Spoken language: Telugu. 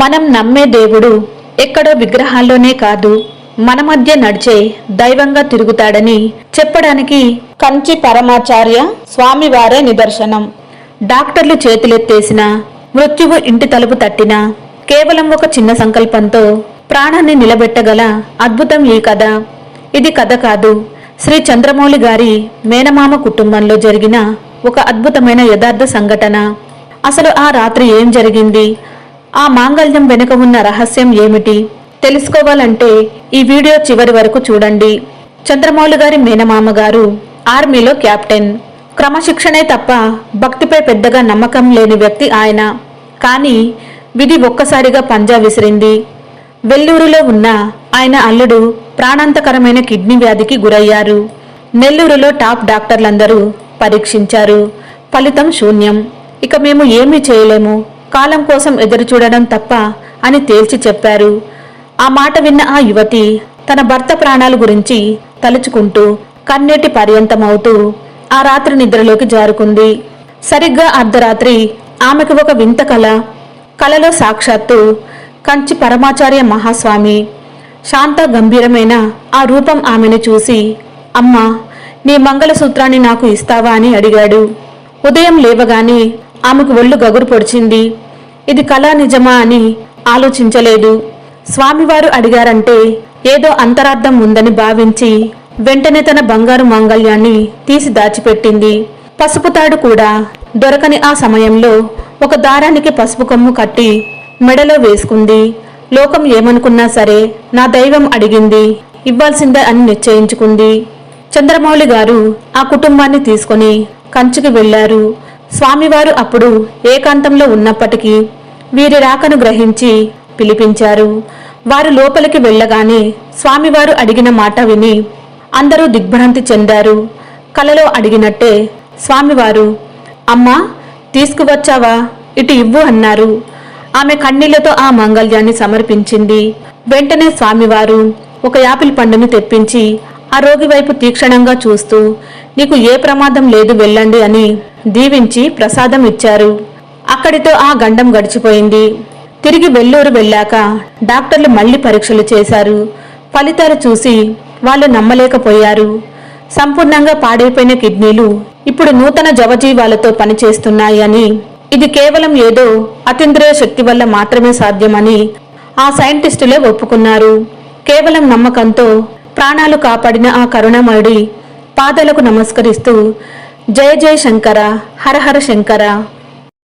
మనం నమ్మే దేవుడు ఎక్కడో విగ్రహాల్లోనే కాదు, మన మధ్య నడిచే దైవంగా తిరుగుతాడని చెప్పడానికి కంచి పరమాచార్య స్వామివారే నిదర్శనం. డాక్టర్లు చేతులెత్తేసిన, మృత్యువు ఇంటి తలుపు తట్టినా కేవలం ఒక చిన్న సంకల్పంతో ప్రాణాన్ని నిలబెట్టగల అద్భుతం ఈ కథ. ఇది కథ కాదు, శ్రీ చంద్రమౌళి గారి మేనమామ కుటుంబంలో జరిగిన ఒక అద్భుతమైన యథార్థ సంఘటన. అసలు ఆ రాత్రి ఏం జరిగింది, ఆ మాంగళ్యం వెనుక ఉన్న రహస్యం ఏమిటి తెలుసుకోవాలంటే ఈ వీడియో చివరి వరకు చూడండి. చంద్రమౌళి గారి మేనమామ గారు ఆర్మీలో క్యాప్టెన్. క్రమశిక్షణే తప్ప భక్తిపై పెద్దగా నమ్మకం లేని వ్యక్తి ఆయన. కానీ విధి ఒక్కసారిగా పంజా విసిరింది. వెల్లూరులో ఉన్న ఆయన అల్లుడు ప్రాణాంతకరమైన కిడ్నీ వ్యాధికి గురయ్యారు. నెల్లూరులో టాప్ డాక్టర్లందరూ పరీక్షించారు. ఫలితం శూన్యం. ఇక మేము ఏమీ చేయలేము, కాలం కోసం ఎదురు చూడడం తప్ప అని తేల్చి చెప్పారు. ఆ మాట విన్న ఆ యువతి తన భర్త ప్రాణాల గురించి తలుచుకుంటూ కన్నీటి పర్యంతమవుతూ ఆ రాత్రి నిద్రలోకి జారుకుంది. సరిగ్గా అర్ధరాత్రి ఆమెకు ఒక వింత కలలో సాక్షాత్తు కంచి పరమాచార్య మహాస్వామి. శాంత గంభీరమైన ఆ రూపం ఆమెను చూసి, అమ్మా, నీ మంగళసూత్రాన్ని నాకు ఇస్తావా అని అడిగాడు. ఉదయం లేవగానే ఆమెకు ఒళ్ళు గగురు పొడిచింది. ఇది కళా నిజమా అని ఆలోచించలేదు. స్వామివారు అడిగారంటే ఏదో అంతరార్థం ఉందని భావించి వెంటనే తన బంగారు మాంగళ్యాన్ని తీసి దాచిపెట్టింది. పసుపు తాడు కూడా దొరకని ఆ సమయంలో ఒక దారానికి పసుపు కొమ్ము కట్టి మెడలో వేసుకుంది. లోకం ఏమనుకున్నా సరే నా దైవం అడిగింది, ఇవ్వాల్సిందే అని నిశ్చయించుకుంది. చంద్రమౌళి గారు ఆ కుటుంబాన్ని తీసుకుని కంచికి వెళ్లారు. స్వామివారు అప్పుడు ఏకాంతంలో ఉన్నప్పటికీ వీరి రాకను గ్రహించి పిలిపించారు. వారు లోపలికి వెళ్ళగానే స్వామివారు అడిగిన మాట విని అందరూ దిగ్భ్రాంతి చెందారు. కలలో అడిగినట్టే స్వామివారు, అమ్మా, తీసుకువచ్చావా, ఇటు ఇవ్వు అన్నారు. ఆమె కన్నీళ్లతో ఆ మాంగళ్యాన్ని సమర్పించింది. వెంటనే స్వామివారు ఒక యాపిల్ పండును తెప్పించి ఆ రోగి వైపు తీక్షణంగా చూస్తూ, నీకు ఏ ప్రమాదం లేదు, వెళ్ళండి అని దీవించి ప్రసాదం ఇచ్చారు. అక్కడితో ఆ గండం గడిచిపోయింది. తిరిగి వెల్లూరు వెళ్ళాక డాక్టర్లు మళ్లీ పరీక్షలు చేశారు. ఫలితాలు చూసి వాళ్ళు నమ్మలేకపోయారు. సంపూర్ణంగా పాడైపోయిన కిడ్నీలు ఇప్పుడు నూతన జవజీవాలతో పనిచేస్తున్నాయి అని, ఇది కేవలం ఏదో అతీంద్రియ శక్తి వల్ల మాత్రమే సాధ్యమని ఆ సైంటిస్టులే ఒప్పుకున్నారు. కేవలం నమ్మకంతో ప్రాణాలు కాపాడిన ఆ కరుణామయుడి పాదాలకు నమస్కరిస్తూ జయ జయ శంకర, హర హర శంకర.